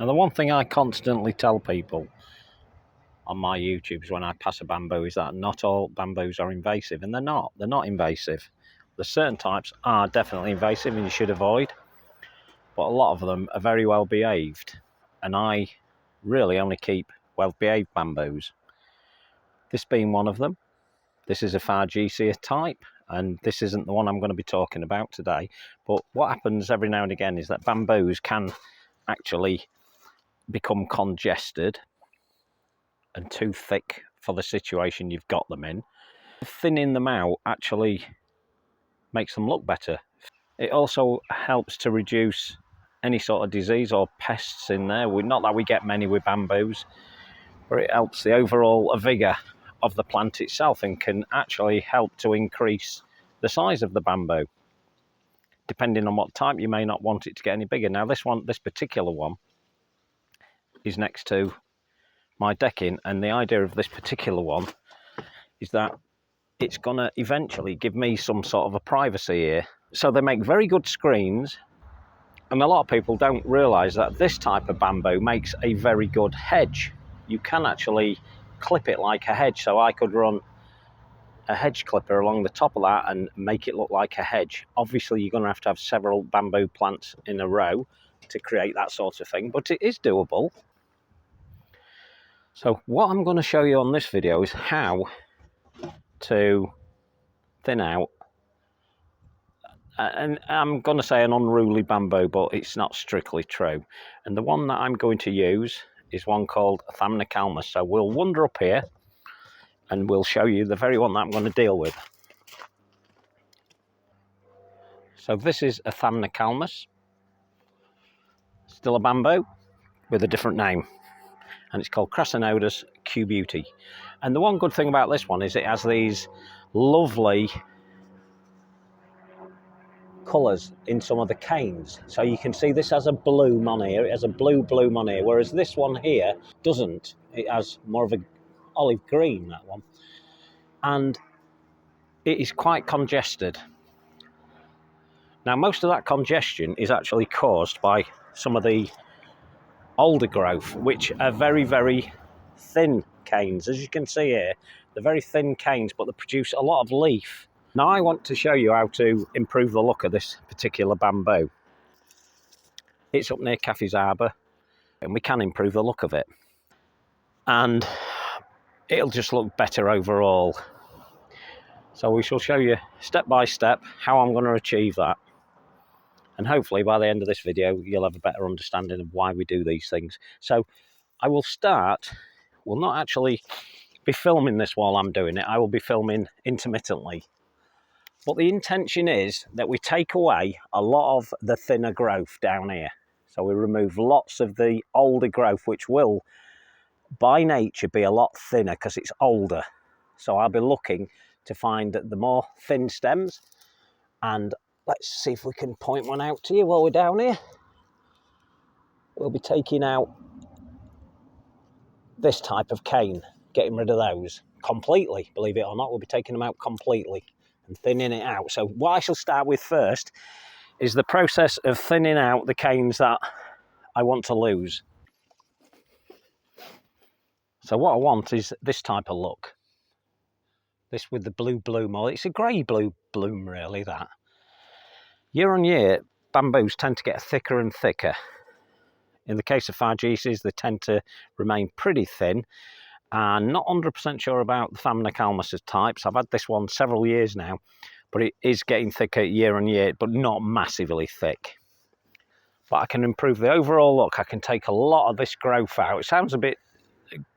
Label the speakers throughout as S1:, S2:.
S1: Now, the one thing I constantly tell people on my YouTubes when I pass a bamboo is that not all bamboos are invasive, and they're not. They're not invasive. The certain types are definitely invasive and you should avoid, but a lot of them are very well behaved, and I really only keep well behaved bamboos. This being one of them. This is a Fargesia type, and this isn't the one I'm going to be talking about today. But what happens every now and again is that bamboos can actually become congested and too thick for the situation you've got them in. Thinning them out actually makes them look better. It also helps to reduce any sort of disease or pests in there. Not that we get many with bamboos, but it helps the overall vigour of the plant itself and can actually help to increase the size of the bamboo. Depending on what type, you may not want it to get any bigger. Now this particular one is next to my decking, and the idea of this particular one is that it's going to eventually give me some sort of a privacy here. So they make very good screens, and a lot of people don't realise that this type of bamboo makes a very good hedge. You can actually clip it like a hedge, so I could run a hedge clipper along the top of that and make it look like a hedge. Obviously you're going to have several bamboo plants in a row to create that sort of thing, but it is doable. So what I'm going to show you on this video is how to thin out, and I'm going to say an unruly bamboo, but it's not strictly true. And the one that I'm going to use is one called Thamnocalmus. So we'll wander up here and we'll show you the very one that I'm going to deal with. So this is a Thamnocalmus, still a bamboo with a different name, and it's called Crassonodus Q-Beauty. And the one good thing about this one is it has these lovely colours in some of the canes. So you can see this has a bloom on here, it has a blue bloom on here, whereas this one here doesn't. It has more of a olive green, that one. And it is quite congested. Now most of that congestion is actually caused by some of the older growth, which are very, very thin canes. As you can see here, they're very thin canes, but they produce a lot of leaf. Now I want to show you how to improve the look of this particular bamboo. It's up near Caffey's Arbour, and we can improve the look of it. And it'll just look better overall. So we shall show you step by step how I'm going to achieve that. And hopefully by the end of this video, you'll have a better understanding of why we do these things. So I will not actually be filming this while I'm doing it. I will be filming intermittently. But the intention is that we take away a lot of the thinner growth down here. So we remove lots of the older growth, which will, by nature, be a lot thinner because it's older. So I'll be looking to find the more thin stems. And let's see if we can point one out to you while we're down here. We'll be taking out this type of cane, getting rid of those completely, believe it or not. We'll be taking them out completely and thinning it out. So what I shall start with first is the process of thinning out the canes that I want to lose. So what I want is this type of look. This with the blue bloom, or it's a grey blue bloom really, that. Year on year, bamboos tend to get thicker and thicker. In the case of Fargesias, they tend to remain pretty thin. And not 100% sure about the Thamnocalmus types. I've had this one several years now, but it is getting thicker year on year, but not massively thick. But I can improve the overall look. I can take a lot of this growth out. It sounds a bit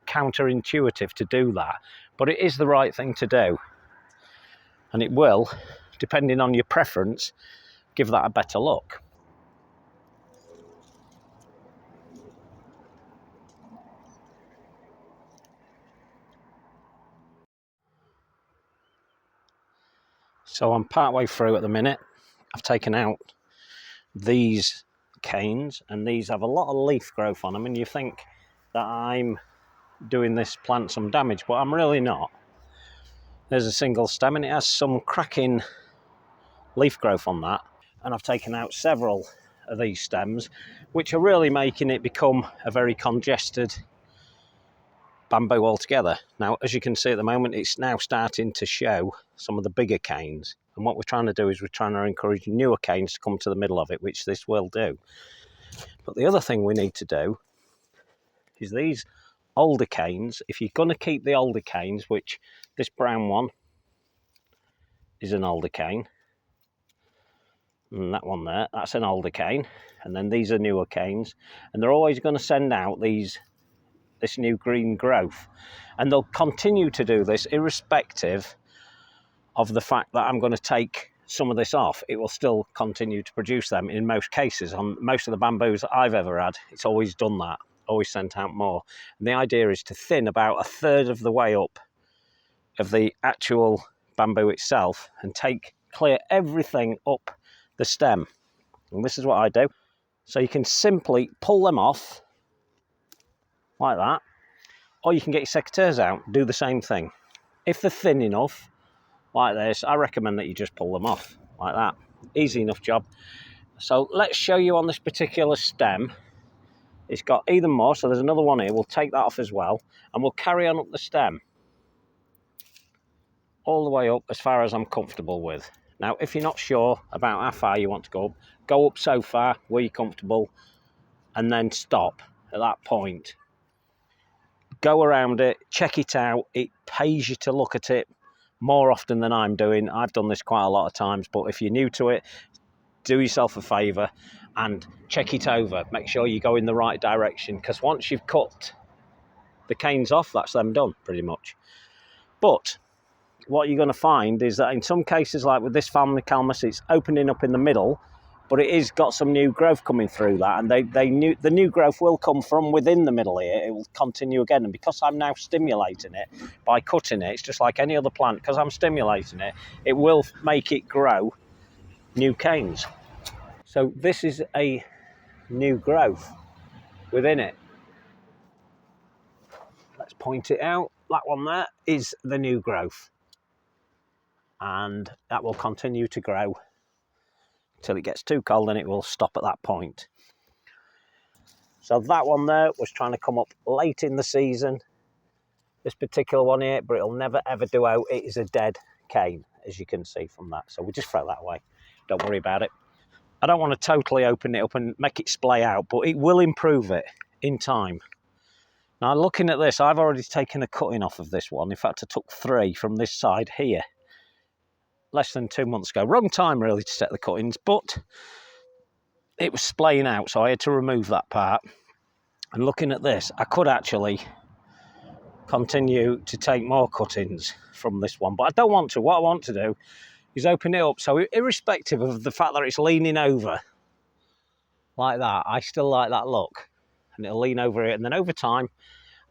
S1: counterintuitive to do that, but it is the right thing to do. And it will, depending on your preference, give that a better look. So I'm partway through at the minute. I've taken out these canes, and these have a lot of leaf growth on them, and you think that I'm doing this plant some damage, but I'm really not. There's a single stem and it has some cracking leaf growth on that, and I've taken out several of these stems, which are really making it become a very congested bamboo altogether. Now, as you can see at the moment, it's now starting to show some of the bigger canes. And what we're trying to do is we're trying to encourage newer canes to come to the middle of it, which this will do. But the other thing we need to do is these older canes, if you're going to keep the older canes, which this brown one is an older cane, and that one there, that's an older cane, and then these are newer canes, and they're always going to send out this new green growth, and they'll continue to do this irrespective of the fact that I'm going to take some of this off. It will still continue to produce them in most cases. On most of the bamboos that I've ever had, it's always done that, always sent out more. And the idea is to thin about 1/3 of the way up of the actual bamboo itself and clear everything up the stem. And this is what I do. So you can simply pull them off like that, or you can get your secateurs out, do the same thing. If they're thin enough, like this, I recommend that you just pull them off like that. Easy enough job. So let's show you on this particular stem. It's got even more, so there's another one here. We'll take that off as well, and we'll carry on up the stem all the way up as far as I'm comfortable with. Now, if you're not sure about how far you want to go up so far where you're comfortable, and then stop at that point. Go around it, check it out. It pays you to look at it more often than I'm doing. I've done this quite a lot of times, but if you're new to it, do yourself a favour and check it over. Make sure you go in the right direction, because once you've cut the canes off, that's them done pretty much. But what you're going to find is that in some cases, like with this family calamus, it's opening up in the middle, but it is got some new growth coming through that, and the new growth will come from within the middle here. It will continue again, and because I'm now stimulating it by cutting it, it's just like any other plant. Because I'm stimulating it, it will make it grow new canes. So this is a new growth within it. Let's point it out. That one there is the new growth, and that will continue to grow till it gets too cold, and it will stop at that point. So that one there was trying to come up late in the season. This particular one here, but it'll never ever do out. It is a dead cane, as you can see from that. So we just throw that away. Don't worry about it. I don't want to totally open it up and make it splay out, but it will improve it in time. Now, looking at this, I've already taken a cutting off of this one. In fact, I took 3 from this side here less than 2 months ago. Wrong time really to set the cuttings, but it was splaying out, so I had to remove that part. And looking at this, I could actually continue to take more cuttings from this one, but I don't want to. What I want to do is open it up, so irrespective of the fact that it's leaning over like that, I still like that look, and it'll lean over it, and then over time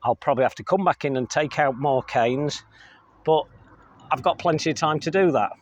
S1: I'll probably have to come back in and take out more canes, but I've got plenty of time to do that.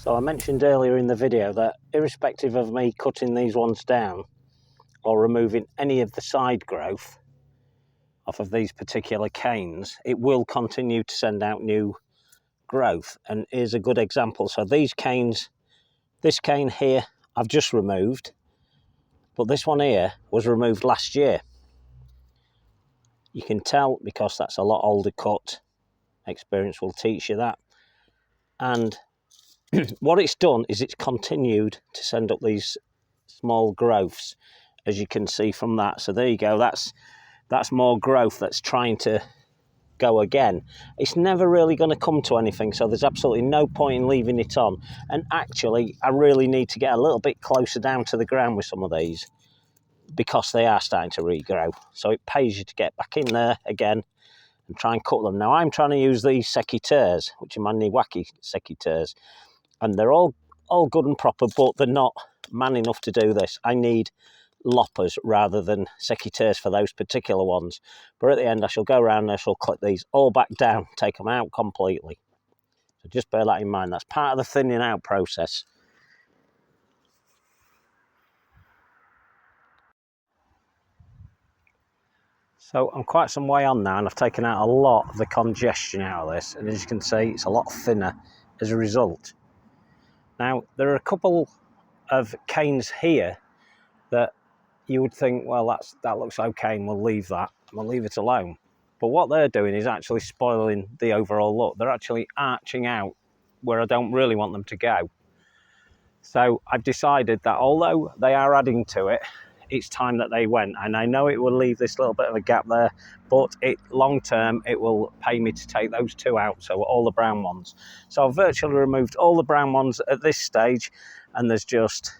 S1: So I mentioned earlier in the video that irrespective of me cutting these ones down or removing any of the side growth off of these particular canes, it will continue to send out new growth. And here's a good example. So these canes, this cane here, I've just removed, but this one here was removed last year. You can tell because that's a lot older cut. Experience will teach you that. And what it's done is it's continued to send up these small growths, as you can see from that. So there you go, that's more growth that's trying to go again. It's never really going to come to anything, so there's absolutely no point in leaving it on. And actually, I really need to get a little bit closer down to the ground with some of these, because they are starting to regrow. So it pays you to get back in there again and try and cut them. Now I'm trying to use these secateurs, which are my Niwaki secateurs, and they're all good and proper, but they're not man enough to do this. I need loppers rather than secateurs for those particular ones. But at the end I shall go around and I shall clip these all back down, take them out completely. So just bear that in mind. That's part of the thinning out process. So I'm quite some way on now, and I've taken out a lot of the congestion out of this, and as you can see, it's a lot thinner as a result. Now, there are a couple of canes here that you would think, well, that looks okay, and we'll leave that, and we'll leave it alone. But what they're doing is actually spoiling the overall look. They're actually arching out where I don't really want them to go. So I've decided that although they are adding to it, it's time that they went, and I know it will leave this little bit of a gap there, but long term it will pay me to take those two out, so all the brown ones. So I've virtually removed all the brown ones at this stage, and there's just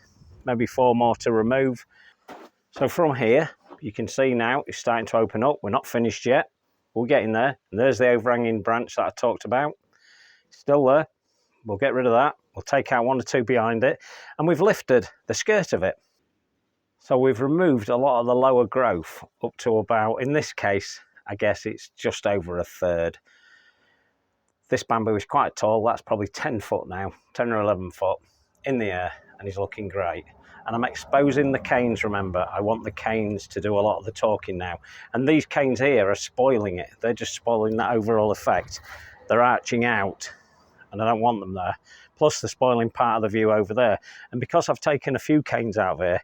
S1: maybe 4 more to remove. So from here you can see now it's starting to open up. We're not finished yet, we're getting there, and there's the overhanging branch that I talked about, still there. We'll get rid of that, we'll take out 1 or 2 behind it, and we've lifted the skirt of it. So we've removed a lot of the lower growth up to about, in this case, I guess it's just over 1/3. This bamboo is quite tall, that's probably 10 foot now, 10 or 11 foot in the air, and he's looking great. And I'm exposing the canes, remember, I want the canes to do a lot of the talking now. And these canes here are spoiling it, they're just spoiling that overall effect. They're arching out, and I don't want them there. Plus they're spoiling part of the view over there. And because I've taken a few canes out of here,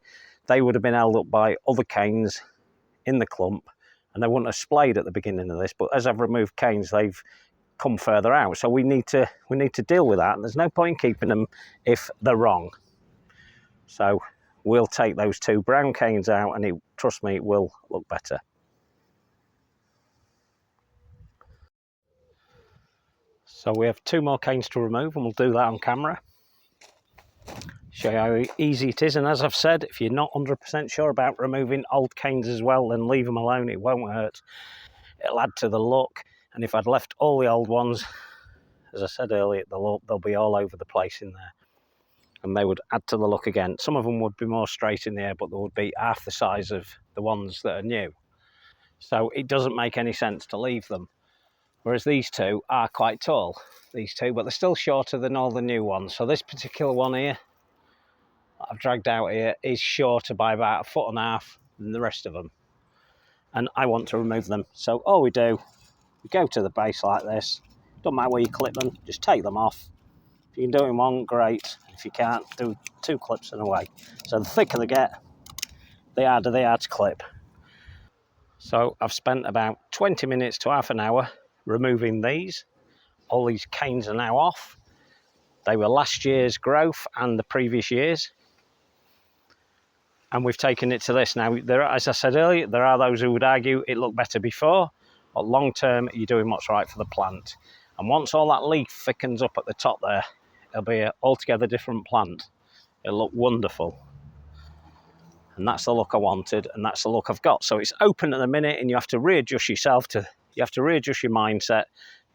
S1: they would have been held up by other canes in the clump, and they wouldn't have splayed at the beginning of this. But as I've removed canes, they've come further out. So we need to deal with that, and there's no point in keeping them if they're wrong. So we'll take those 2 brown canes out, and trust me, it will look better. So we have 2 more canes to remove, and we'll do that on camera. Show you how easy it is, and as I've said, if you're not 100% sure about removing old canes as well, then leave them alone, it won't hurt. It'll add to the look, and if I'd left all the old ones, as I said earlier, they'll be all over the place in there, and they would add to the look again. Some of them would be more straight in the air, but they would be half the size of the ones that are new. So it doesn't make any sense to leave them. Whereas these 2 are quite tall, these 2, but they're still shorter than all the new ones. So this particular one here, I've dragged out here, is shorter by about 1.5 foot than the rest of them, and I want to remove them. So all we do, we go to the base like this, don't matter where you clip them, just take them off. If you can do it in one, great. If you can't, do 2 clips and away. So the thicker they get, the harder they are to clip. So I've spent about 20 minutes to half an hour removing these. All these canes are now off. They were last year's growth and the previous year's. And we've taken it to this. Now, as I said earlier, there are those who would argue it looked better before, but long term, you're doing what's right for the plant. And once all that leaf thickens up at the top there, it'll be an altogether different plant. It'll look wonderful. And that's the look I wanted, and that's the look I've got. So it's open at the minute, and you have to readjust yourself you have to readjust your mindset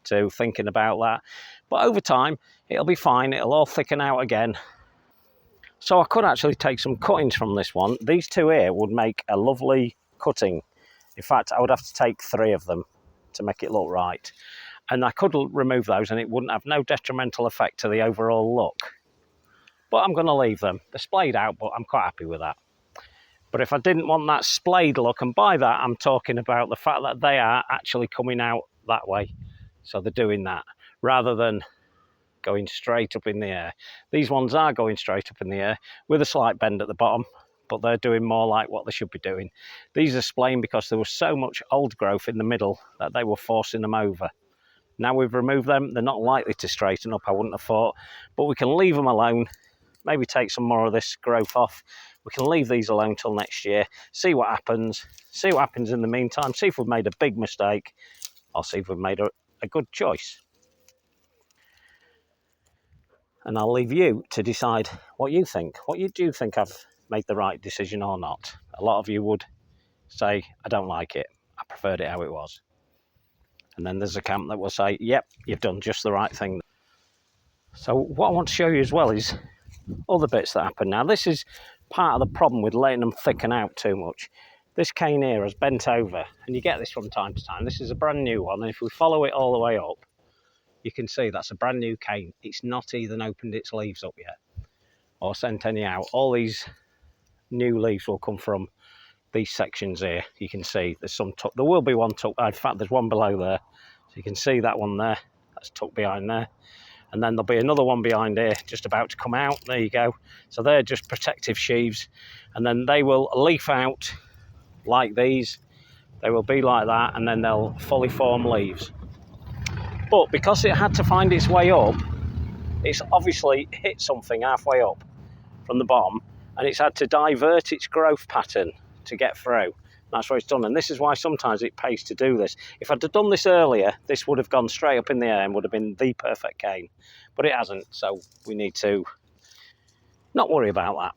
S1: to thinking about that. But over time, it'll be fine. It'll all thicken out again. So I could actually take some cuttings from this one. These 2 here would make a lovely cutting. In fact, I would have to take 3 of them to make it look right. And I could remove those and it wouldn't have no detrimental effect to the overall look. But I'm going to leave them. They're splayed out, but I'm quite happy with that. But if I didn't want that splayed look, and by that I'm talking about the fact that they are actually coming out that way. So they're doing that, rather than going straight up in the air. These ones are going straight up in the air with a slight bend at the bottom, but they're doing more like what they should be doing. These are splaying because there was so much old growth in the middle that they were forcing them over. Now we've removed them, they're not likely to straighten up, I wouldn't have thought, but we can leave them alone, maybe take some more of this growth off. We can leave these alone till next year, see what happens in the meantime, see if we've made a big mistake, or see if we've made a good choice. And I'll leave you to decide what you think. What you do think I've made the right decision or not. A lot of you would say, I don't like it. I preferred it how it was. And then there's a camp that will say, yep, you've done just the right thing. So what I want to show you as well is other bits that happen. Now this is part of the problem with letting them thicken out too much. This cane here has bent over, and you get this from time to time. This is a brand new one, and if we follow it all the way up, you can see that's a brand new cane. It's not even opened its leaves up yet or sent any out. All these new leaves will come from these sections here. You can see there's some tuck. There will be one tuck. In fact, there's one below there. So you can see that one there. That's tucked behind there. And then there'll be another one behind here, just about to come out. There you go. So they're just protective sheaves. And then they will leaf out like these. They will be like that, and then they'll fully form leaves. But because it had to find its way up, it's obviously hit something halfway up from the bottom, and it's had to divert its growth pattern to get through. That's what it's done, and this is why sometimes it pays to do this. If I'd have done this earlier, this would have gone straight up in the air and would have been the perfect cane, but it hasn't, so we need to not worry about that.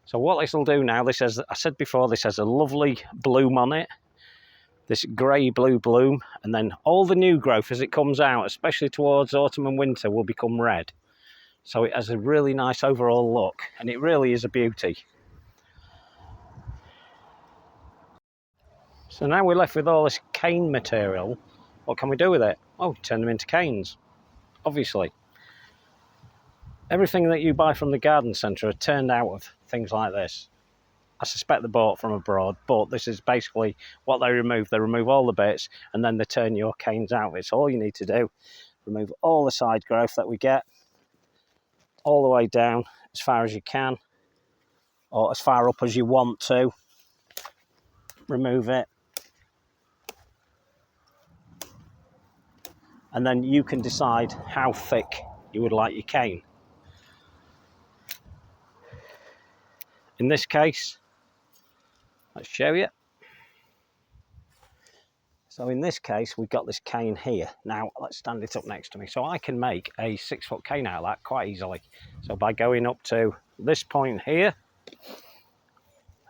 S1: So what this will do now, this has, I said before, this has a lovely bloom on it, this grey blue bloom, and then all the new growth as it comes out, especially towards autumn and winter, will become red. So it has a really nice overall look, and it really is a beauty. So now we're left with all this cane material. What can we do with it? Oh, turn them into canes, obviously. Everything that you buy from the garden centre are turned out of things like this. I suspect they're bought from abroad, but this is basically what they remove. They remove all the bits, and then they turn your canes out. It's all you need to do. Remove all the side growth that we get, all the way down as far as you can, or as far up as you want to. Remove it. And then you can decide how thick you would like your cane. In this case, let's show you. So in this case, we've got this cane here. Now, let's stand it up next to me. So I can make a 6-foot cane out of that quite easily. So by going up to this point here,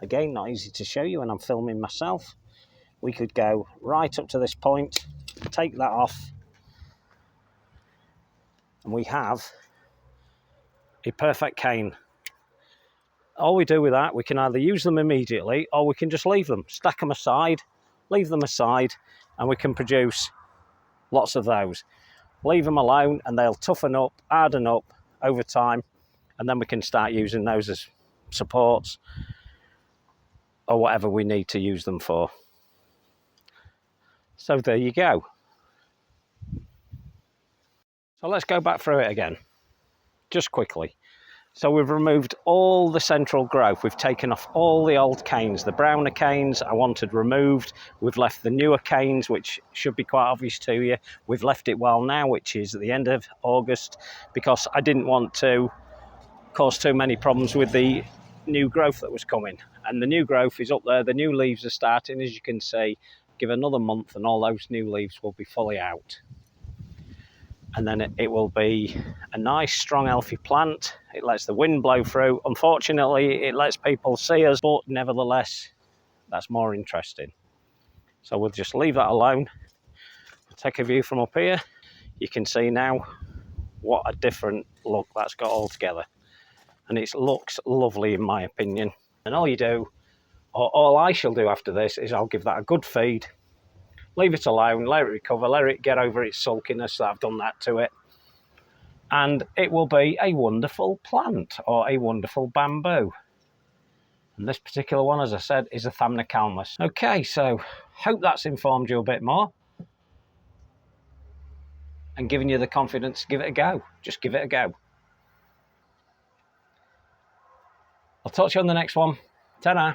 S1: again, not easy to show you when I'm filming myself, we could go right up to this point, take that off, and we have a perfect cane. All we do with that, we can either use them immediately, or we can just leave them, stack them aside, leave them aside, and we can produce lots of those. Leave them alone and they'll toughen up, harden up over time, and then we can start using those as supports or whatever we need to use them for. So there you go. So let's go back through it again, just quickly. So we've removed all the central growth. We've taken off all the old canes. The browner canes I wanted removed. We've left the newer canes, which should be quite obvious to you. We've left it well now, which is at the end of August, because I didn't want to cause too many problems with the new growth that was coming. And the new growth is up there. The new leaves are starting, as you can see. Give another month and all those new leaves will be fully out. And then it will be a nice, strong, healthy plant. It lets the wind blow through. Unfortunately, it lets people see us, but nevertheless, that's more interesting. So we'll just leave that alone. We'll take a view from up here. You can see now what a different look that's got altogether. And it looks lovely in my opinion. And all you do, or all I shall do after this, is I'll give that a good feed. Leave it alone, let it recover, let it get over its sulkiness, that I've done that to it. And it will be a wonderful plant, or a wonderful bamboo. And this particular one, as I said, is a Thamnocalmus. Okay, so hope that's informed you a bit more. And given you the confidence to give it a go. Just give it a go. I'll talk to you on the next one. Ta-da.